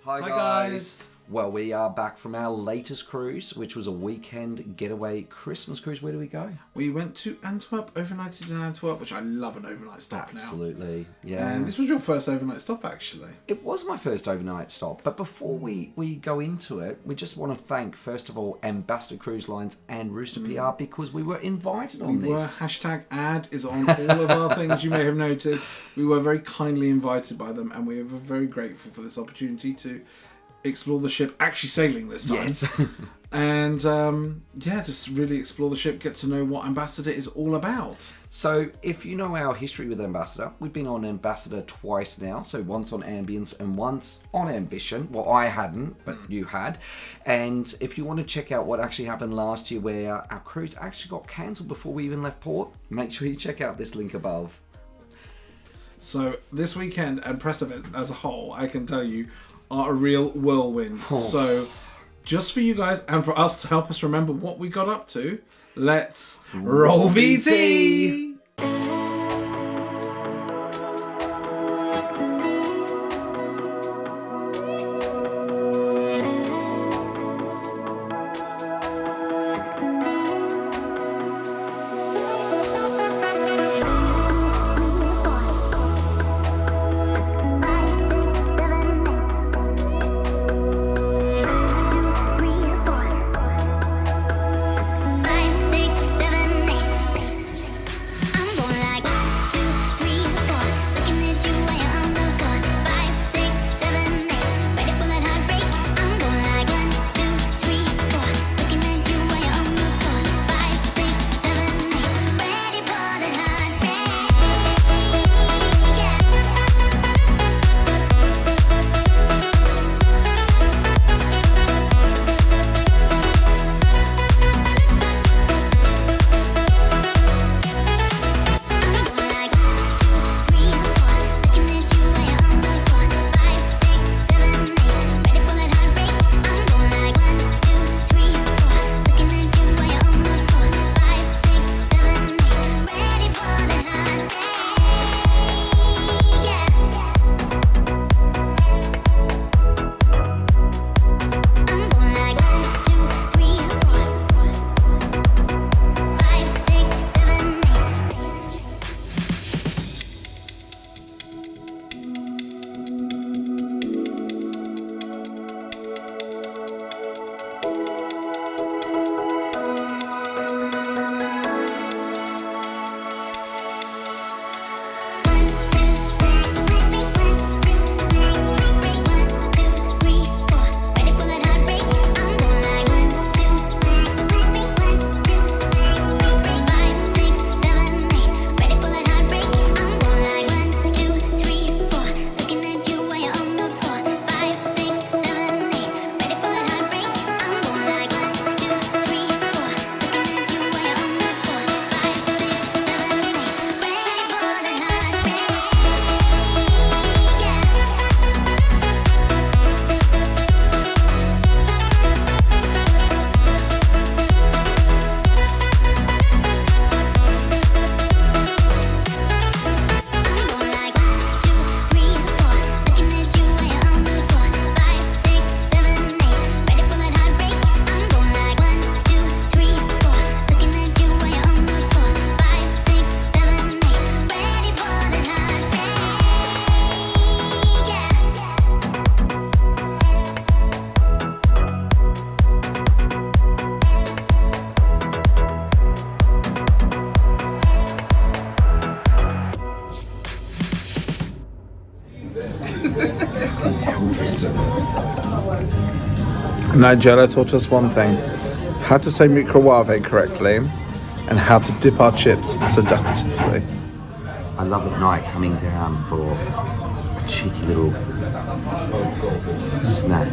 Hi guys! Well, we are back from our latest cruise, which was a weekend getaway Christmas cruise. Where do we go? We went to Antwerp, overnighted in Antwerp, which I love an overnight stop now. Absolutely, yeah. And this was your first overnight stop, actually. It was my first overnight stop, but before we go into it, we just want to thank, first of all, Ambassador Cruise Lines and Rooster PR, because we were invited on this. Hashtag ad is on all of our things, you may have noticed. We were very kindly invited by them, and we are very grateful for this opportunity to explore the ship, actually sailing this time. Yes. And just really explore the ship, get to know what Ambassador is all about. So if you know our history with Ambassador, we've been on Ambassador twice now. So once on Ambience and once on Ambition. Well, I hadn't, but you had. And if you want to check out what actually happened last year, where our cruise actually got cancelled before we even left port, make sure you check out this link above. So this weekend and press events as a whole, I can tell you, are a real whirlwind. So just for you guys and for us to help us remember what we got up to, let's roll VT! Nigella taught us one thing: how to say microwave correctly and how to dip our chips seductively. I love at night coming down for a cheeky little snack.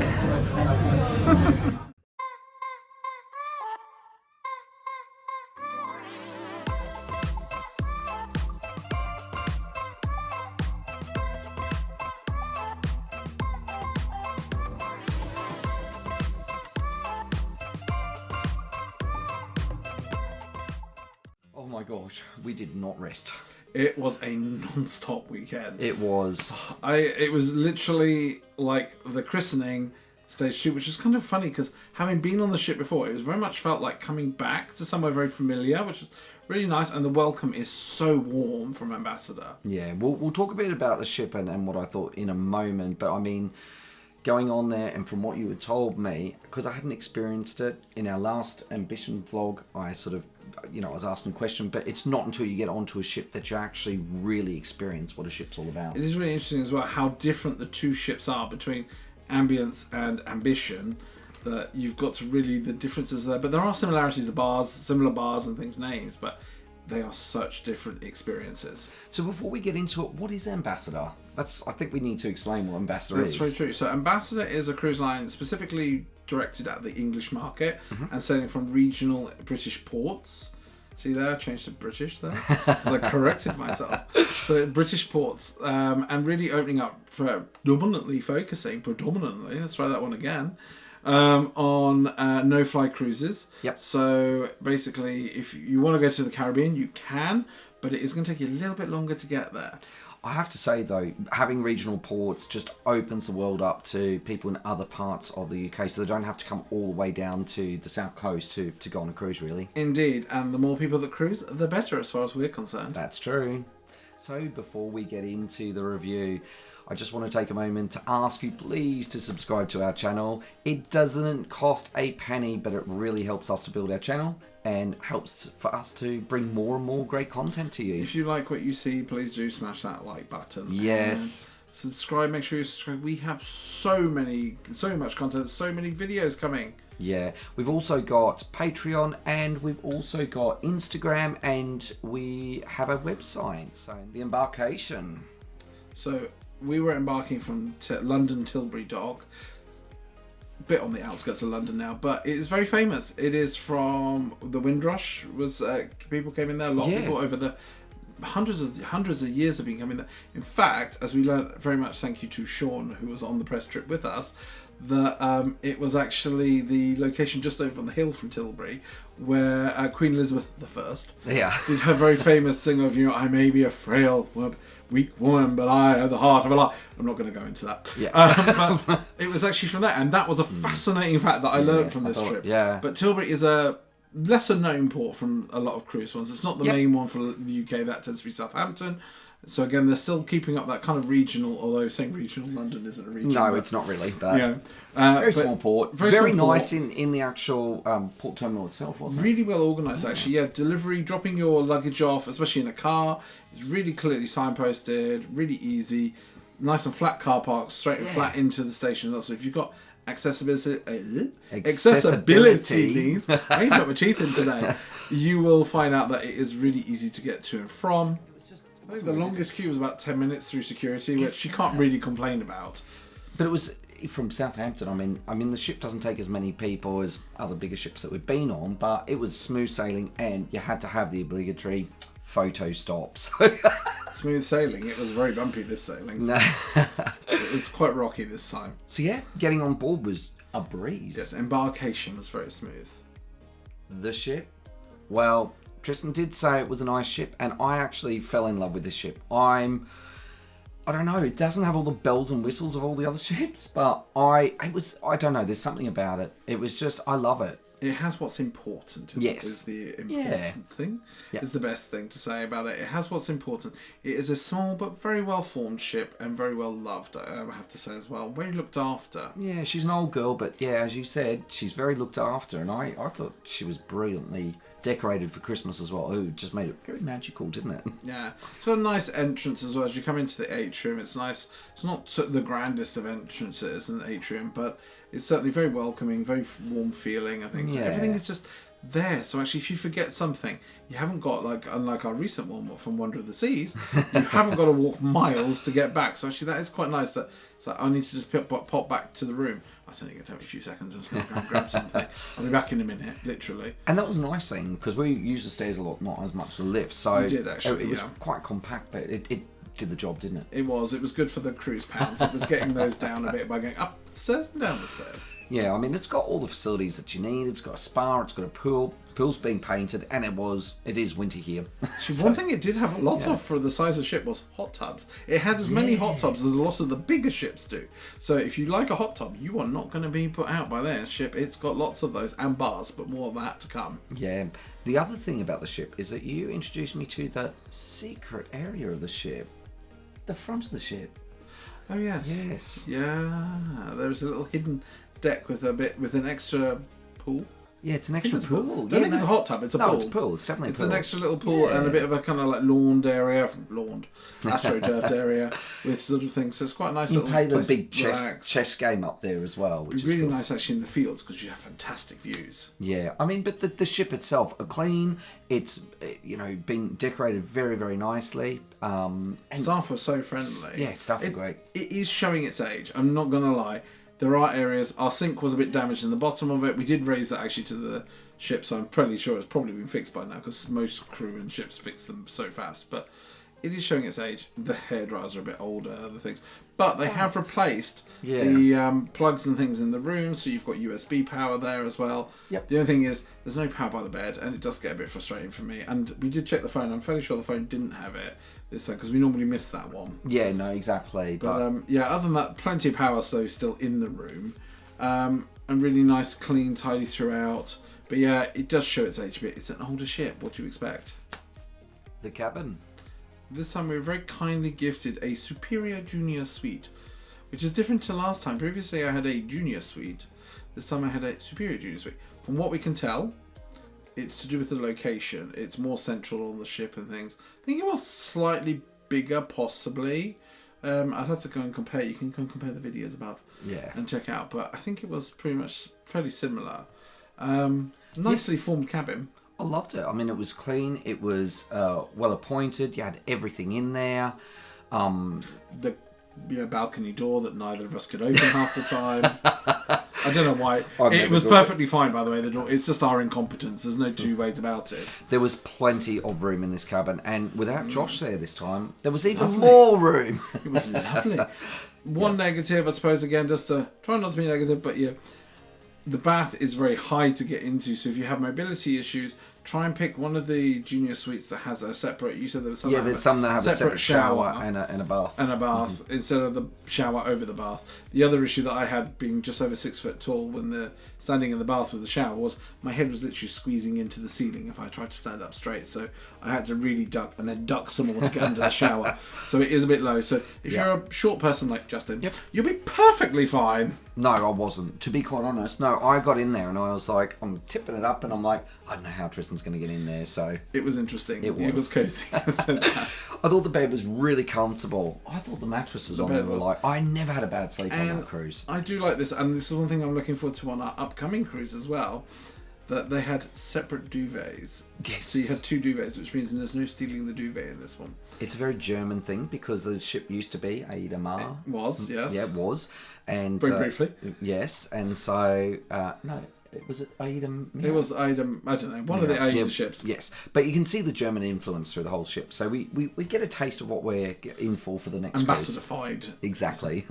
Oh my gosh, we did not rest. It was a non-stop weekend. It was. It was literally like the christening stage 2, which is kind of funny because having been on the ship before, it was very much felt like coming back to somewhere very familiar, which is really nice. And the welcome is so warm from Ambassador. Yeah, we'll talk a bit about the ship and what I thought in a moment. But I mean, going on there and from what you had told me, because I hadn't experienced it in our last Ambition vlog, I sort of, I was asking a question, but it's not until you get onto a ship that you actually really experience what a ship's all about. It is really interesting as well how different the two ships are between Ambience and Ambition, that you've got to really the differences there. But there are similarities, similar bars and things, names, but they are such different experiences. So before we get into it, what is Ambassador? I think we need to explain what Ambassador is. That's very true. So Ambassador is a cruise line specifically directed at the English market and sailing from regional British ports. See there, I changed to British there. I corrected myself. So British ports, and really opening up, predominantly, let's try that one again, on no-fly cruises. Yep. So basically, if you want to go to the Caribbean, you can, but it is going to take you a little bit longer to get there. I have to say though, having regional ports just opens the world up to people in other parts of the UK, so they don't have to come all the way down to the south coast to go on a cruise, really. Indeed, and the more people that cruise, the better as far as we're concerned. That's true. So before we get into the review, I just want to take a moment to ask you please to subscribe to our channel. It doesn't cost a penny, but it really helps us to build our channel and helps for us to bring more and more great content to you. If you like what you see, please do smash that like button. Yes. And subscribe, make sure you subscribe. We have so much content, so many videos coming. Yeah, we've also got Patreon and we've also got Instagram and we have a website, so the Embarkation. So we were embarking from London Tilbury Dock, a bit on the outskirts of London now, but it is very famous. It is from the Windrush. People came in there, a lot of people over the hundreds of years have been coming there. In fact, as we learned, very much thank you to Sean, who was on the press trip with us, that it was actually the location just over on the hill from Tilbury where Queen Elizabeth I did her very famous thing of, I may be a frail, weak woman, but I have the heart of a lion. I'm not going to go into that. Yeah. But it was actually from that, and that was a fascinating fact that I learned from this trip. Yeah. But Tilbury is a lesser known port from a lot of cruise ones. It's not the main one for the UK. That tends to be Southampton. So again, they're still keeping up that kind of regional, although saying regional London isn't a region. No, it's not really. But very small port. Very nice in the actual port terminal itself, wasn't it? Really well organised, actually. Yeah, delivery, dropping your luggage off, especially in a car, is really clearly signposted, really easy. Nice and flat car parks, straight and flat into the station. Also, if you've got accessibility needs, I ain't got my teeth in today, you will find out that it is really easy to get to and from. I think the longest queue was about 10 minutes through security, which you can't really complain about. But it was from Southampton. I mean, the ship doesn't take as many people as other bigger ships that we've been on, but it was smooth sailing, and you had to have the obligatory photo stops. Smooth sailing. It was very bumpy this sailing. It was quite rocky this time. So yeah, getting on board was a breeze. Yes, Embarkation was very smooth. The ship, well, Tristan did say it was a nice ship, and I actually fell in love with this ship. I don't know, it doesn't have all the bells and whistles of all the other ships, but I don't know, there's something about it. It was just, I love it. It has what's important. Is the important thing. Yeah. Is the best thing to say about it. It has what's important. It is a small but very well formed ship and very well loved, I have to say as well. Very looked after. Yeah, she's an old girl, but yeah, as you said, she's very looked after, and I thought she was brilliantly decorated for Christmas as well. Oh, it just made it very magical, didn't it? Yeah. It's got a nice entrance as well. As you come into the atrium, it's nice. It's not the grandest of entrances in the atrium, but it's certainly very welcoming, very warm feeling, I think. So everything is just there. So actually, if you forget something, you haven't got, unlike our recent one from Wonder of the Seas, you haven't got to walk miles to get back. So actually, that is quite nice. That it's like, I need to just pop back to the room. It's only going to take me a few seconds. I'm just going to go and grab something. I'll be back in a minute, literally. And that was a nice thing, because we use the stairs a lot, not as much the lift. So we did, actually, it was quite compact, but it did the job, didn't it? It was good for the cruise pounds. It was getting those down a bit by going up the stairs and down the stairs. Yeah, I mean, it's got all the facilities that you need. It's got a spa, it's got a pool pool's being painted, and it is winter here. One thing it did have a lot of for the size of the ship was hot tubs. It had as many hot tubs as a lot of the bigger ships do. So if you like a hot tub, you are not going to be put out by their ship. It's got lots of those, and bars, but more of that to come. Yeah. The other thing about the ship is that you introduced me to the secret area of the ship. The front of the ship. Oh yes. Yes. Yeah. There's a little hidden deck with an extra pool. Yeah, it's an extra pool. I don't think it's a hot tub, it's a pool. No, it's a pool. It's definitely a pool. It's an extra little pool and a bit of a kind of like lawned area, astroturfed area with sort of things. So it's quite a nice. You little play the place big to relax. chess game up there as well, which It's is really cool. nice actually in the fields because you have fantastic views. Yeah, I mean, but the ship itself, are clean. It's been decorated very, very nicely. And Staff were so friendly. Yeah, staff are great. It is showing its age. I'm not gonna lie. There are areas. Our sink was a bit damaged in the bottom of it. We did raise that actually to the ship, so I'm pretty sure it's probably been fixed by now because most crew and ships fix them so fast. But it is showing its age. The hairdryers are a bit older, other things. But they have replaced the plugs and things in the room, so you've got USB power there as well. Yep. The only thing is, there's no power by the bed, and it does get a bit frustrating for me. And we did check the phone. I'm fairly sure the phone didn't have it this time, because we normally miss that one. Yeah, no, exactly. But other than that, plenty of power, so still in the room. And really nice, clean, tidy throughout. But yeah, it does show its age a bit. It's an older ship. What do you expect? The cabin. This time we were very kindly gifted a Superior Junior Suite, which is different to last time. Previously I had a Junior Suite. This time I had a Superior Junior Suite. From what we can tell, it's to do with the location. It's more central on the ship and things. I think it was slightly bigger, possibly. I'd have to go and compare. You can go and compare the videos above and check out. But I think it was pretty much fairly similar. Nicely formed cabin. I loved it. I mean, it was clean. It was well appointed. You had everything in there. The balcony door that neither of us could open half the time. I don't know why. It was perfectly fine, by the way, the door. It's just our incompetence. There's no two ways about it. There was plenty of room in this cabin. And without Josh there this time, there was even more room. It was lovely. One negative, I suppose, again, just to try not to be negative, but yeah, the bath is very high to get into. So if you have mobility issues, try and pick one of the junior suites that has a separate. You said there was some. Yeah, there's some that have a separate shower and a bath. And a bath instead of the shower over the bath. The other issue that I had, being just over 6 foot tall when standing in the bath with the shower, was my head was literally squeezing into the ceiling if I tried to stand up straight. So I had to really duck and then duck some more to get under the shower. So it is a bit low. So if you're a short person like Justin, you'll be perfectly fine. No, I wasn't. To be quite honest, no, I got in there and I was like, I'm tipping it up and I'm like, I don't know how Tristan's going to get in there. So it was interesting. It was cozy. I thought the bed was really comfortable. I thought the mattresses on there were like, I never had a bad sleep on that cruise. I do like this, and this is one thing I'm looking forward to on our upcoming cruise as well, that they had separate duvets. Yes. So you had 2 duvets, which means there's no stealing the duvet in this one. It's a very German thing because the ship used to be Aida Mar. It was, yes. Yeah, it was. And very briefly. Yes, and so, no, was it Aida? It was Aida, I don't know, one of the Aida ships. Yes, but you can see the German influence through the whole ship. So we get a taste of what we're in for the next Ambassador-fied. Exactly.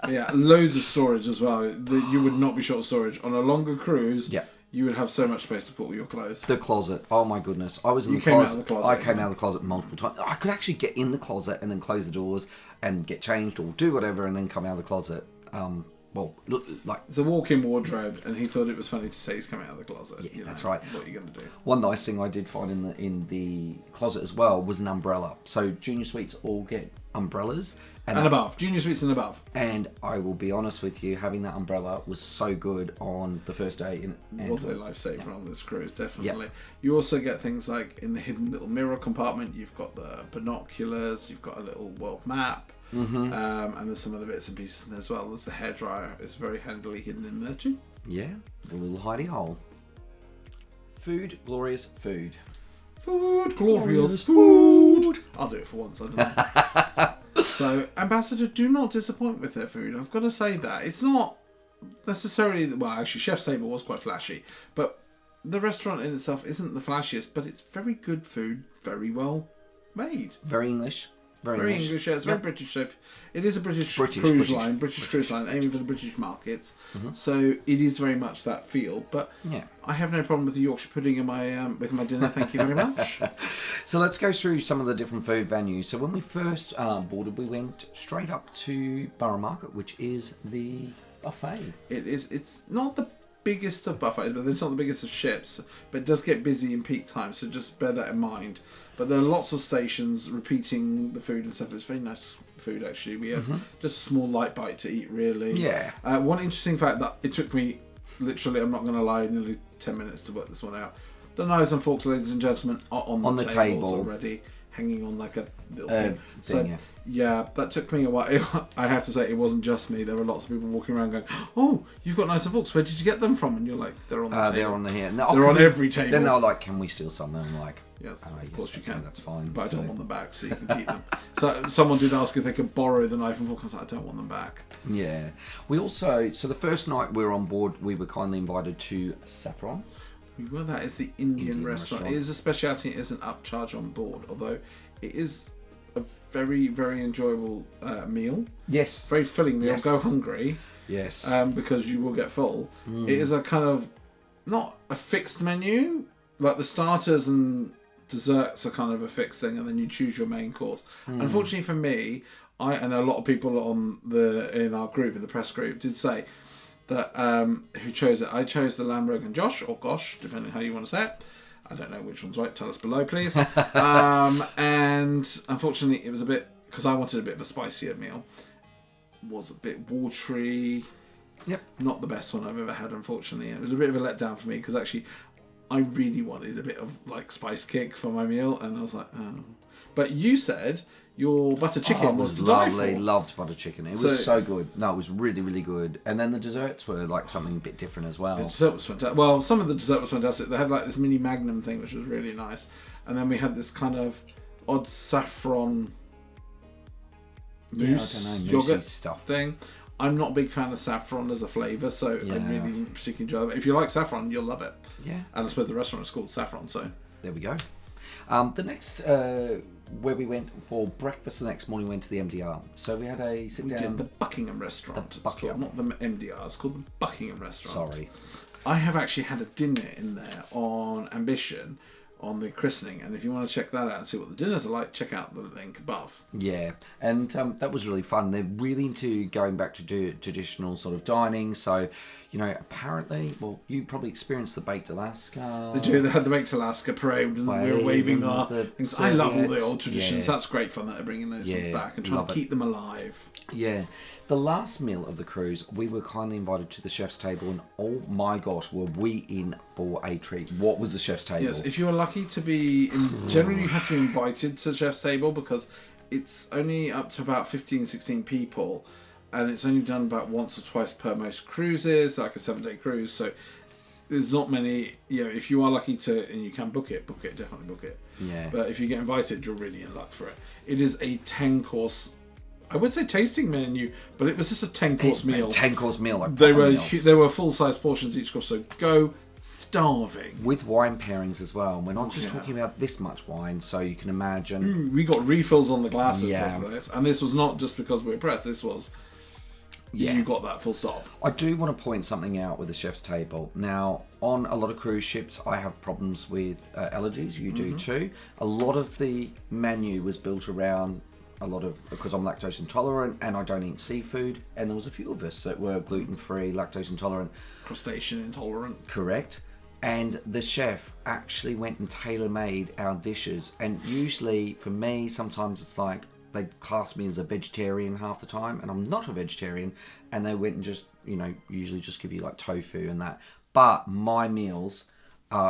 Yeah, loads of storage as well. You would not be short of storage. On a longer cruise, you would have so much space to put all your clothes. The closet. Oh my goodness. I was in the closet. Out of the closet. I came out of the closet multiple times. I could actually get in the closet and then close the doors and get changed or do whatever and then come out of the closet. It's a walk-in wardrobe, and he thought it was funny to say he's coming out of the closet. Yeah, that's right. What are you going to do? One nice thing I did find in the closet as well was an umbrella. So junior suites all get umbrellas. And above. Junior suites and above. And I will be honest with you, having that umbrella was so good on the first day. It was a lifesaver on this cruise, definitely. Yep. You also get things like in the hidden little mirror compartment, you've got the binoculars, you've got a little world map, and there's some other bits and pieces in there as well. There's the hairdryer, it's very handily hidden in there too. Yeah, the little hidey hole. Food, glorious food. Food, glorious food. I'll do it for once, I don't know. So, Ambassador do not disappoint with their food. I've got to say that. It's not necessarily... Well, actually, Chef's Table was quite flashy. But the restaurant in itself isn't the flashiest, but it's very good food, very well made. Very English. Very niche. English, yeah, it's very British. So it is a British cruise line, British cruise line, aiming for the British markets. So it is very much that feel. But I have no problem with the Yorkshire pudding in my with my dinner. Thank you very much. So let's go through some of the different food venues. So when we first boarded, we went straight up to Borough Market, which is the buffet. It is. It's not the biggest of buffets, but it's not the biggest of ships. But it does get busy in peak time, so just bear that in mind. But there are lots of stations repeating the food and stuff. It's very nice food, actually. We have just a small light bite to eat, really. Yeah. One interesting fact that it took me, literally, I'm not going to lie, nearly 10 minutes to work this one out. The knives and forks, ladies and gentlemen, are on the tables already, hanging on like a little thing. So, yeah, that took me a while. I have to say, it wasn't just me. There were lots of people walking around going, "Oh, you've got knives and forks. Where did you get them from?" And you're like, "They're on the table." They're on the here. They're on every table. Then they were like, "Can we steal some?" And I'm like, Yes, of course you can. That's fine. But I don't want them back, so you can keep them. So someone did ask if they could borrow the knife and fork. I was like, I don't want them back. Yeah. We also, so the first night we were on board, we were kindly invited to Saffron. Well, that is the Indian restaurant. It is a speciality. It is an upcharge on board, although it is a very, very enjoyable meal. Yes. Very filling meal. Yes. Go hungry. Yes. Because you will get full. It is a kind of, not a fixed menu, like the starters and desserts are kind of a fixed thing, and then you choose your main course. Unfortunately for me, and a lot of people in our group, in the press group, did say that who chose it. I chose the lamb rogan Josh, or Gosh, depending how you want to say it. I don't know which one's right. Tell us below, please. And unfortunately, it was a bit, because I wanted a bit of a spicier meal. Was a bit watery. Yep. Not the best one I've ever had, unfortunately. It was a bit of a letdown for me, because actually I really wanted a bit of like spice kick for my meal, and I was like, oh. But you said your butter chicken was to die lovely. for. Loved butter chicken. It was so good. No, it was really, really good. And then the desserts were like something a bit different as well. The dessert was fantastic. Well, some of the dessert was fantastic. They had like this mini magnum thing, which was really nice. And then we had this kind of odd saffron mousse yogurt stuff thing. I'm not a big fan of saffron as a flavour, so I really didn't particularly enjoy it. If you like saffron, you'll love it. Yeah. And I suppose the restaurant is called Saffron, so. There we go. The next, where we went for breakfast the next morning, we went to the MDR. So we had a sit down. We did the Buckingham restaurant. It's called, not the MDR, it's called the Buckingham restaurant. Sorry. I have actually had a dinner in there on Ambition, on the christening, and if you want to check that out and see what the dinners are like, check out the link above. Yeah, and that was really fun. They're really into going back to do traditional sort of dining, so apparently, well, you probably experienced the Baked Alaska. They do. They had the Baked Alaska parade, and we were waving our things. I love all the old traditions. That's great fun that they're bringing those ones back and trying to keep them alive. Yeah. The last meal of the cruise, we were kindly invited to the chef's table, and oh my gosh, were we in for a treat. What was the chef's table? Yes, if you were lucky to be, generally you have to be invited to the chef's table, because it's only up to about 15, 16 people, and it's only done about once or twice per most cruises, like a 7-day cruise, so there's not many, if you are lucky to, and you can book it, definitely book it. Yeah. But if you get invited, you're really in luck for it. It is a 10-course, I would say tasting menu, but it was just a 10-course meal. 10-course meal, like they were full-size portions each course, so go starving. With wine pairings as well. And we're not just talking about this much wine, so you can imagine. We got refills on the glasses for this, and this was not just because we were pressed. This was you got that full stop. I do want to point something out with the chef's table. Now, on a lot of cruise ships, I have problems with allergies. You do too. A lot of the menu was built around because I'm lactose intolerant and I don't eat seafood, and there was a few of us that were gluten-free, lactose intolerant, crustacean intolerant. Correct. And the chef actually went and tailor-made our dishes, and usually for me, sometimes it's like they class me as a vegetarian half the time, and I'm not a vegetarian, and they went and just usually just give you like tofu and that. But my meals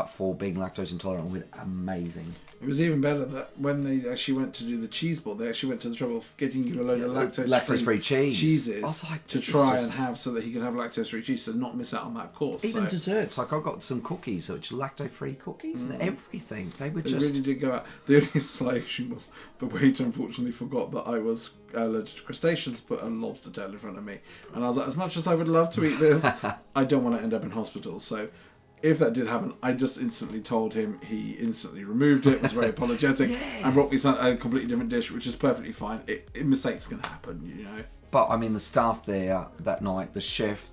for being lactose intolerant were amazing. It was even better that when they actually went to do the cheese board, they actually went to the trouble of getting you a load of lactose-free cheeses to try and have, so that he could have lactose-free cheese, so not miss out on that course. Even desserts, like I got some cookies, which are lactose-free cookies, and everything. They really did go out. The only slight issue was the waiter unfortunately forgot that I was allergic to crustaceans, put a lobster tail in front of me, and I was like, as much as I would love to eat this, I don't want to end up in hospital, so if that did happen, I just instantly told him. He instantly removed it, was very apologetic, and brought me a completely different dish, which is perfectly fine. Mistakes can happen, you know. But I mean, the staff there that night, the chef,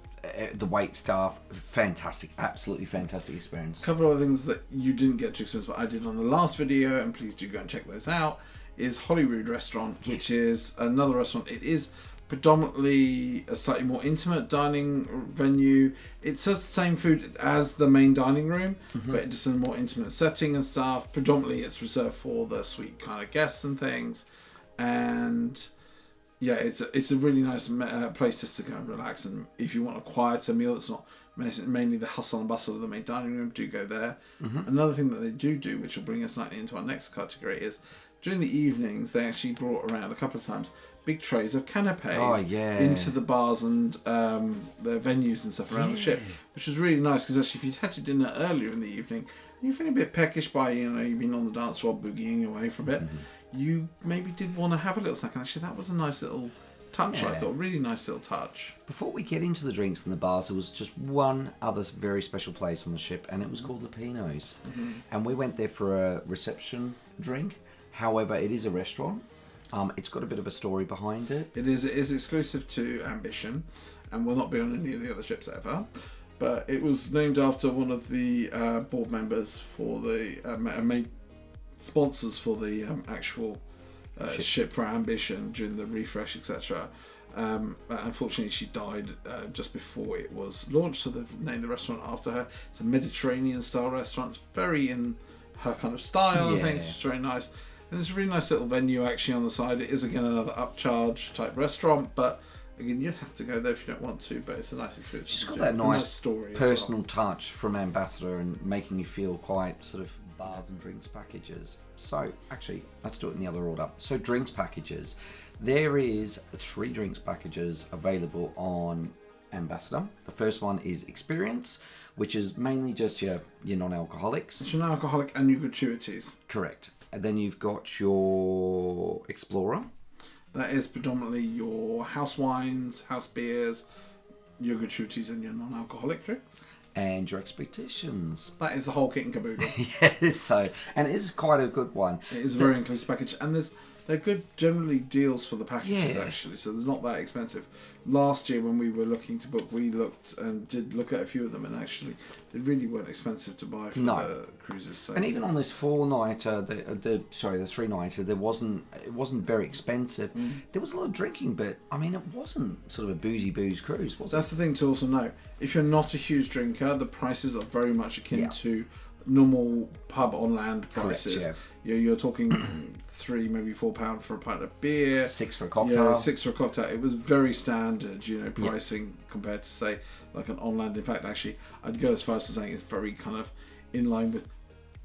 the wait staff, fantastic, absolutely fantastic experience. A couple of things that you didn't get to experience, but I did on the last video, and please do go and check those out, is Holyrood Restaurant, which is another restaurant. It is predominantly a slightly more intimate dining venue. It's the same food as the main dining room, but it's in a more intimate setting and stuff. Predominantly it's reserved for the suite kind of guests and things. And yeah, it's a really nice place just to go and relax. And if you want a quieter meal, it's not mainly the hustle and bustle of the main dining room, do go there. Another thing that they do, which will bring us slightly into our next category, is during the evenings they actually brought around a couple of times big trays of canapes into the bars and the venues and stuff around the ship, which was really nice, because actually if you'd had your dinner earlier in the evening and you're feeling a bit peckish by, you know, you've been on the dance floor boogieing away for a bit, you maybe did want to have a little snack, and actually that was a nice little touch. I thought, really nice little touch. Before we get into the drinks and the bars, there was just one other very special place on the ship, and it was called the P&O's. And we went there for a reception drink. However, it is a restaurant. It's got a bit of a story behind it. It is exclusive to Ambition and will not be on any of the other ships ever. But it was named after one of the board members for the main sponsors for the actual ship for Ambition during the refresh, etc. Unfortunately, she died just before it was launched, so they've named the restaurant after her. It's a Mediterranean-style restaurant. It's very in her kind of style and things. It's very nice. And it's a really nice little venue actually on the side. It is again another upcharge type restaurant, but again you'd have to go there if you don't want to, but it's a nice experience. She's got that nice story, personal touch from Ambassador, and making you feel quite sort of bars and drinks packages. So actually, let's do it in the other order. So drinks packages. There is 3 drinks packages available on Ambassador. The first one is Experience, which is mainly just your non-alcoholics. It's your non-alcoholic and your gratuities. Correct. And then you've got your Explorer. That is predominantly your house wines, house beers, your gratuities and your non-alcoholic drinks. And your Expeditions. That is the whole kit and caboodle. And it is quite a good one. It is a very inclusive package, and they're good generally deals for the packages actually, so they're not that expensive. Last year when we were looking to book, we looked and did look at a few of them, and actually they really weren't expensive to buy for the cruises. So. And even on this 4-nighter, the 3-nighter, it wasn't very expensive. There was a lot of drinking, but I mean it wasn't sort of a boozy booze cruise, was it? That's the thing to also know. If you're not a huge drinker, the prices are very much akin to normal pub on land prices. Correct, You're talking £3, maybe £4 for a pint of beer, 6 for a cocktail. Yeah, 6 for a cocktail. It was very standard, pricing compared to say like an on land. In fact, actually, I'd go as far as to saying it's very kind of in line with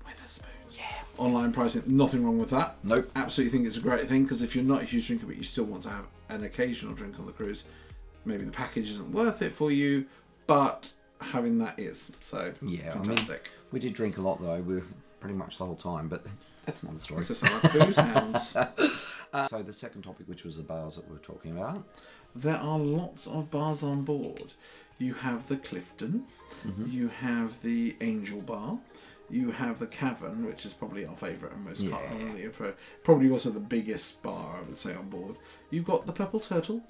Wetherspoons. Online pricing, nothing wrong with that. Nope. Absolutely think it's a great thing, because if you're not a huge drinker but you still want to have an occasional drink on the cruise, maybe the package isn't worth it for you, but having that is. So fantastic. I mean, we did drink a lot though. We were pretty much the whole time, but that's another story. It's just like booze hounds. So the second topic, which was the bars that we were talking about. There are lots of bars on board. You have the Clifton, you have the Angel Bar, you have the Cavern, which is probably our favourite and most probably also the biggest bar, I would say, on board. You've got the Purple Turtle,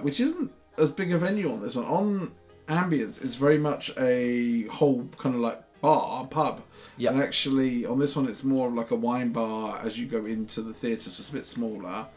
which isn't as big a venue on this one. On Ambience, it's very much a whole kind of like pub. And actually on this one it's more of like a wine bar as you go into the theatre, so it's a bit smaller.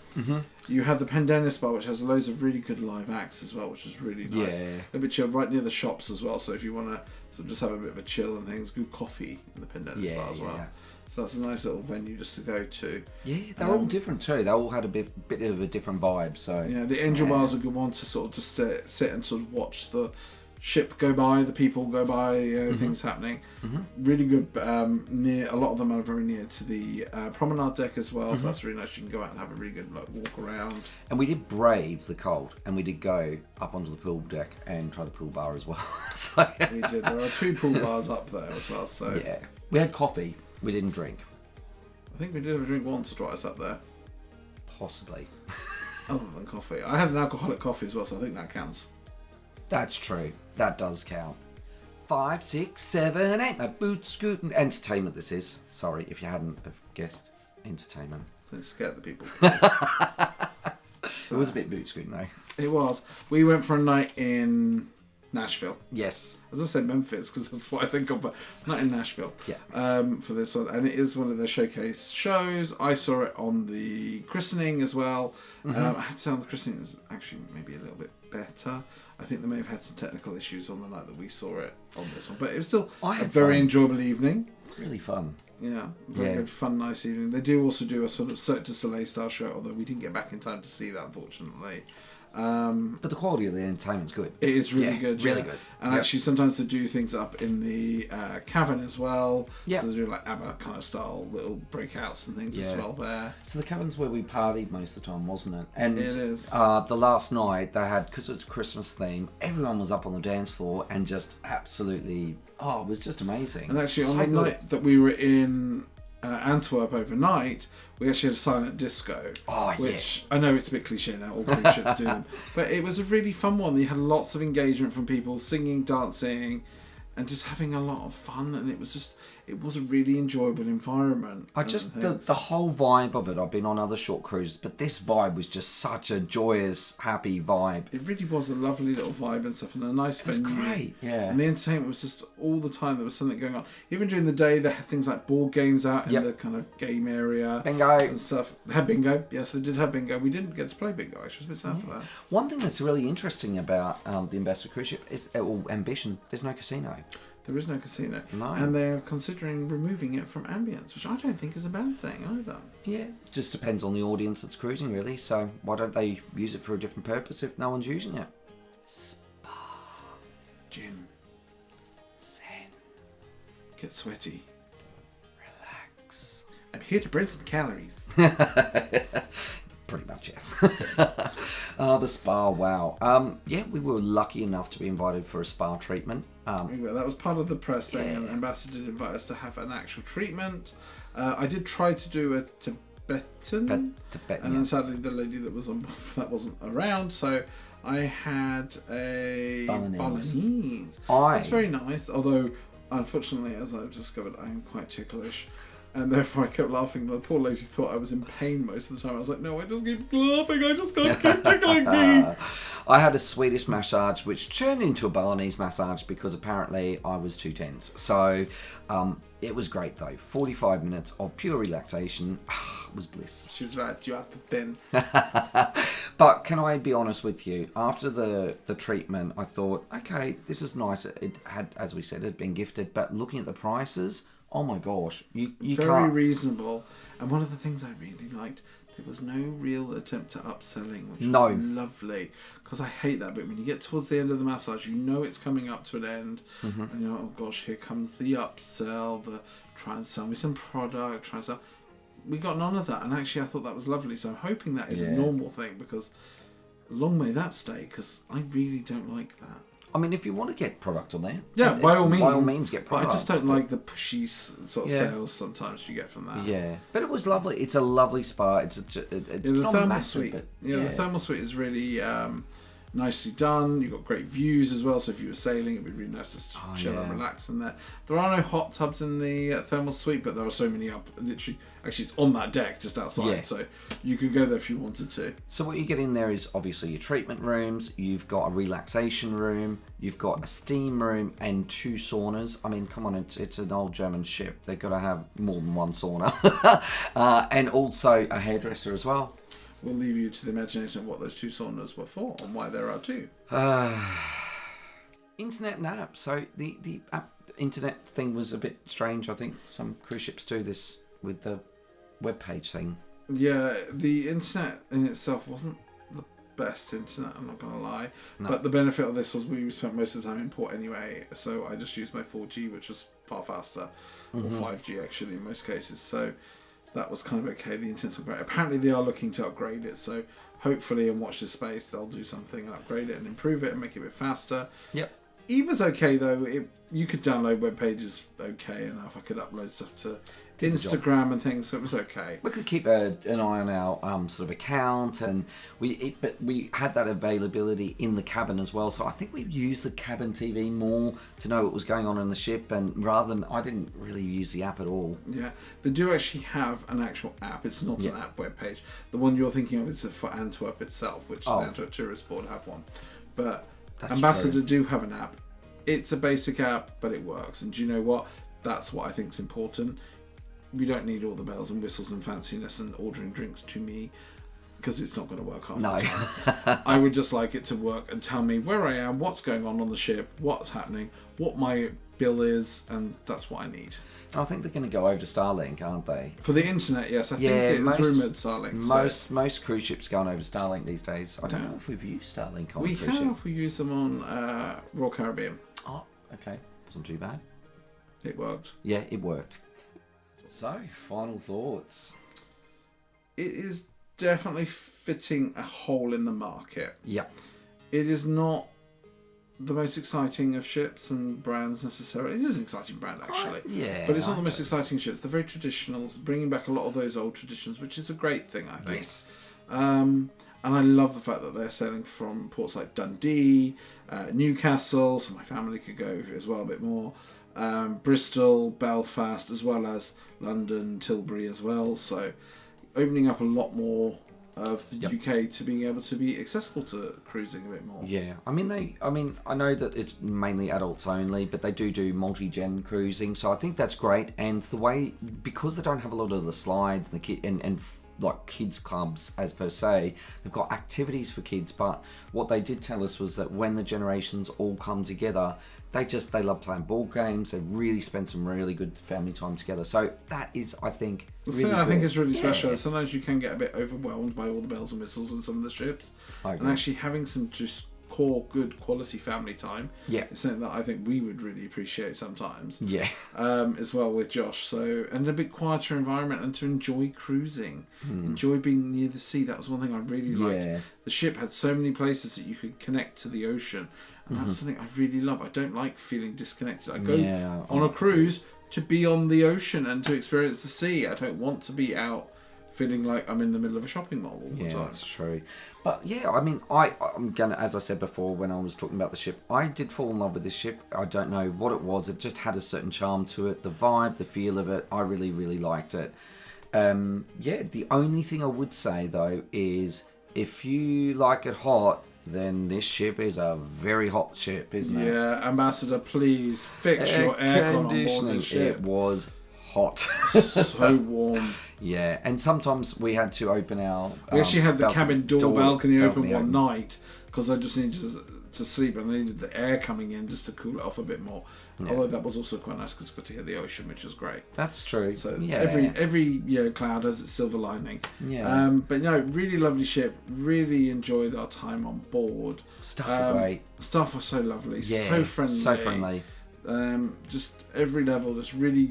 You have the Pendennis Bar, which has loads of really good live acts as well, which is really nice. A bit chill, right near the shops as well, so if you want to sort of just have a bit of a chill and things, good coffee in the Pendennis Bar as well. So that's a nice little venue just to go to. They're all different too. They all had a bit of a different vibe. So the Angel Bar's a good one to sort of just sit and sort of watch the ship go by, the people go by, things happening. Really good. Near a lot of them are very near to the promenade deck as well, so that's really nice. You can go out and have a really good walk around. And we did brave the cold, and we did go up onto the pool deck and try the pool bar as well. We did. There are 2 pool bars up there as well. So we had coffee. We didn't drink. I think we did have a drink once or twice up there. Possibly. Other than coffee, I had an alcoholic coffee as well, so I think that counts. That's true. That does count. 5, 6, 7, 8. My boot scooting. Entertainment, this is. Sorry if you hadn't have guessed. Entertainment. Don't scare the people. It was a bit boot scooting, though. It was. We went for a night in Nashville. Yes. I was going to say Memphis because that's what I think of, but not in Nashville. Yeah. For this one, and it is one of their showcase shows. I saw it on the christening as well. I had to say on the christening is actually maybe a little bit better. I think they may have had some technical issues on the night that we saw it on this one, but it was still a very enjoyable evening. Really fun. Yeah, very good, fun, nice evening. They do also do a sort of Cirque du Soleil style show, although we didn't get back in time to see that, unfortunately. But the quality of the entertainment's good. It is really good. Really good. And actually, sometimes they do things up in the cavern as well. Yeah. So they do like ABBA kind of style little breakouts and things as well there. So the cavern's where we partied most of the time, wasn't it? And it is. The last night they had, because it was Christmas theme, everyone was up on the dance floor and just absolutely, it was just amazing. And actually, on the night that we were in Antwerp overnight, we actually had a silent disco, which I know it's a bit cliche now, all cruise ships do them, but it was a really fun one. You had lots of engagement from people singing, dancing, and just having a lot of fun, and it was a really enjoyable environment. The whole vibe of it, I've been on other short cruises, but this vibe was just such a joyous, happy vibe. It really was a lovely little vibe and stuff, and a nice venue. It was great, yeah. And the entertainment was just all the time, there was something going on. Even during the day, they had things like board games out in the kind of game area. Bingo. And stuff. They had bingo. Yes, they did have bingo. We didn't get to play bingo. I was a bit sad for that. One thing that's really interesting about the Ambassador cruise ship is Ambition. There's no casino. There is no casino. No. And they're considering removing it from ambience, which I don't think is a bad thing either. Yeah, just depends on the audience that's cruising, really. So why don't they use it for a different purpose if no one's using it? Spa. Gym. Zen. Get sweaty. Relax. I'm here to burn some calories. Pretty much, yeah. The spa, wow. We were lucky enough to be invited for a spa treatment. That was part of the press thing, and the ambassador did invite us to have an actual treatment. I did try to do a Tibetan, and then sadly the lady that was on board for that wasn't around, so I had a Balinese. That's very nice, although unfortunately, as I've discovered, I am quite ticklish. And therefore I kept laughing. The poor lady thought I was in pain most of the time. I was like, no, I just keep laughing. I just can't keep tickling me. I had a Swedish massage, which turned into a Balinese massage because apparently I was too tense. So it was great, though. 45 minutes of pure relaxation. It was bliss. She's right. You have to tense. But can I be honest with you? After the treatment, I thought, okay, this is nice. It had, as we said, it had been gifted. But looking at the prices... Oh my gosh, you very can't... reasonable. And one of the things I really liked, there was no real attempt to upselling, which was lovely. Because I hate that bit. When you get towards the end of the massage, you know it's coming up to an end. And you're like, oh gosh, here comes the upsell, the try and sell me some product, try and sell... We got none of that. And actually I thought that was lovely. So I'm hoping that is a normal thing, because long may that stay, because I really don't like that. I mean, if you want to get product on there, by all means get product. But I just don't like the pushy sort of sales sometimes you get from that. Yeah, but it was lovely. It's a lovely spa. It's not thermal massive, suite. but The thermal suite is really nicely done. You've got great views as well. So if you were sailing, it'd be really nice to chill and relax in there. There are no hot tubs in the thermal suite, but there are so many up. Literally, actually, it's on that deck just outside, so you could go there if you wanted to. So what you get in there is obviously your treatment rooms. You've got a relaxation room. You've got a steam room and 2 saunas. I mean, come on, it's an old German ship. They've got to have more than 1 sauna, and also a hairdresser as well. We'll leave you to the imagination of what those 2 saunas were for and why there are 2. Internet and app. So the internet thing was a bit strange. I think some cruise ships do this with the web page thing. Yeah, the internet in itself wasn't the best internet, I'm not going to lie. No. But the benefit of this was we spent most of the time in port anyway, so I just used my 4G, which was far faster, or 5G actually in most cases. So that was kind of okay. The internet's great. Apparently they are looking to upgrade it, so hopefully in Watch This Space they'll do something and upgrade it and improve it and make it a bit faster. Yep. was okay though. You could download web pages okay enough. I could upload stuff to Instagram and things, so it was okay. We could keep an eye on our sort of account, and but we had that availability in the cabin as well. So I think we used the cabin TV more to know what was going on in the ship, and rather than I didn't really use the app at all. Yeah, they do actually have an actual app. It's not an app web page. The one you're thinking of is for Antwerp itself, which the Antwerp Tourist Board have one. But That's Ambassador true. do have an app. It's a basic app, but it works. And do you know what? That's what I think is important. We don't need all the bells and whistles and fanciness and ordering drinks to me, because it's not going to work half the time. I would just like it to work and tell me where I am, what's going on the ship, what's happening, what my bill is, and that's what I need. I think they're going to go over to Starlink, aren't they? For the internet, yes. I think it was rumoured Starlink. Most cruise ships going over to Starlink these days. I don't know if we've used Starlink on we cruise ship. have. We use them on Royal Caribbean. Oh, okay. Wasn't too bad. It worked. Yeah, it worked. So, final thoughts. It is definitely fitting a hole in the market. Yep. It is not the most exciting of ships and brands necessarily. It is an exciting brand actually. But it's not the most exciting ships. They're very traditional, bringing back a lot of those old traditions, which is a great thing, I think. Yes. And I love the fact that they're sailing from ports like Dundee, Newcastle, so my family could go as well a bit more. Bristol, Belfast, as well as London, Tilbury as well. So opening up a lot more of the UK to being able to be accessible to cruising a bit more. Yeah, I know that it's mainly adults only, but they do multi-gen cruising, so I think that's great. And the way, because they don't have a lot of the slides and like kids clubs as per se, they've got activities for kids, but what they did tell us was that when the generations all come together, they love playing board games. They really spend some really good family time together. So that is, I think, the really thing I think is really Yeah. special. Sometimes you can get a bit overwhelmed by all the bells and whistles in some of the ships, and actually having some just core good quality family time is something that I think we would really appreciate sometimes. As well with Josh. So, and a bit quieter environment, and to enjoy cruising, enjoy being near the sea. That was one thing I really liked. The ship had so many places that you could connect to the ocean, and that's something I really love. I don't like feeling disconnected. I go on a cruise to be on the ocean and to experience the sea. I don't want to be out feeling like I'm in the middle of a shopping mall all the time. Yeah, that's true. But yeah, I mean, I'm gonna, as I said before when I was talking about the ship, I did fall in love with this ship. I don't know what it was. It just had a certain charm to it. The vibe, the feel of it, I really, really liked it. The only thing I would say though is if you like it hot, then this ship is a very hot ship, isn't it? Yeah, Ambassador, please fix your aircon on board the ship. It was hot. So warm. Yeah, and sometimes we had to open our... We actually had the cabin balcony open one open. night because I just needed to sleep and I needed the air coming in just to cool it off a bit more. Yeah. Although that was also quite nice because I got to hear the ocean, which was great. That's true. So every cloud has its silver lining. Yeah. But no, really lovely ship. Really enjoyed our time on board. Staff were great. Staff were so lovely. Yeah, so friendly. So friendly. Just every level, just really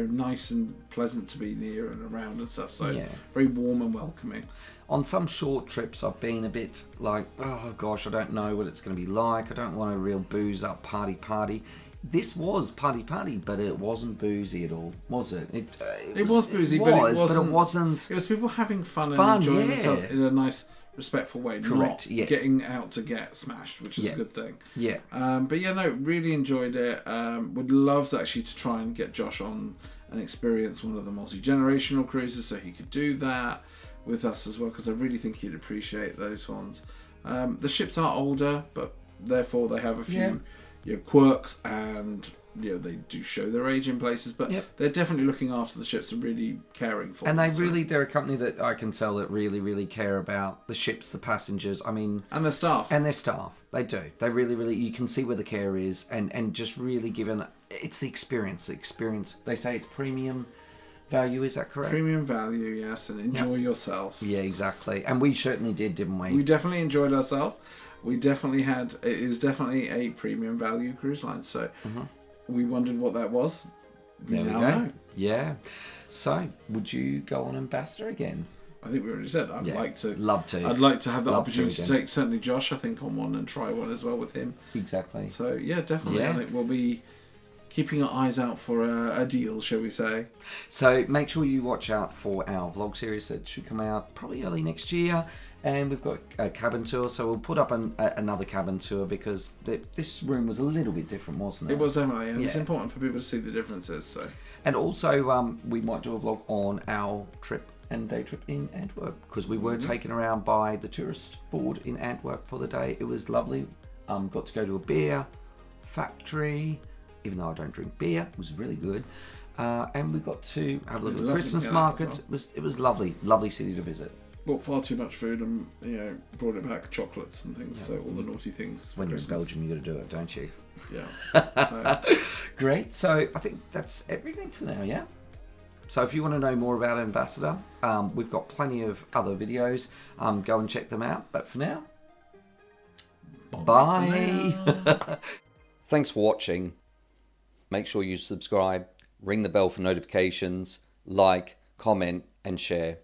nice and pleasant to be near and around and stuff. So very warm and welcoming. On some short trips, I've been a bit like, oh gosh, I don't know what it's going to be like. I don't want a real booze up party. This was party, but it wasn't boozy at all, was it? It was boozy, but it wasn't. It was people having fun and enjoying themselves in a nice, respectful way. Correct. Not getting out to get smashed, which is a good thing. Yeah. But really enjoyed it. Would love to actually to try and get Josh on and experience one of the multi-generational cruises, so he could do that with us as well, because I really think he'd appreciate those ones. The ships are older, but therefore they have a few quirks, and they do show their age in places, but they're definitely looking after the ships and really caring for them. And they're a company that I can tell that really, really care about the ships, the passengers. I mean, and their staff. They do. They really, really. You can see where the care is, and just really given. It's the experience. They say it's premium value. Is that correct? Premium value, yes, and enjoy yourself. Yeah, exactly. And we certainly did, didn't we? We definitely enjoyed ourselves. We definitely had. It is definitely a premium value cruise line. So. We wondered what that was. There we go. Know. Yeah. So, would you go on Ambassador again? I think we already said I'd like to. Love to. I'd like to have the Love opportunity to to take certainly Josh, I think, on one and try one as well with him. Exactly. So yeah, definitely. Yeah. I think we'll be keeping our eyes out for a deal, shall we say? So make sure you watch out for our vlog series that should come out probably early next year. And we've got a cabin tour, so we'll put up another cabin tour because this room was a little bit different, wasn't it? It was definitely, and it's Yeah. important for people to see the differences. So, And also, we might do a vlog on our trip and day trip in Antwerp because we were taken around by the tourist board in Antwerp for the day. It was lovely. Got to go to a beer factory, even though I don't drink beer. It was really good. And we got to have a look at the Christmas markets. It was lovely city to visit. bought far too much food and brought it back, chocolates and things. So all the naughty things. For When you're in Christmas. Belgium, you got to do it, don't you? Yeah. So, Great. So I think that's everything for now, yeah? So if you want to know more about Ambassador, we've got plenty of other videos. Go and check them out. But for now, bye. Thanks for watching. Make sure you subscribe, ring the bell for notifications, like, comment, and share.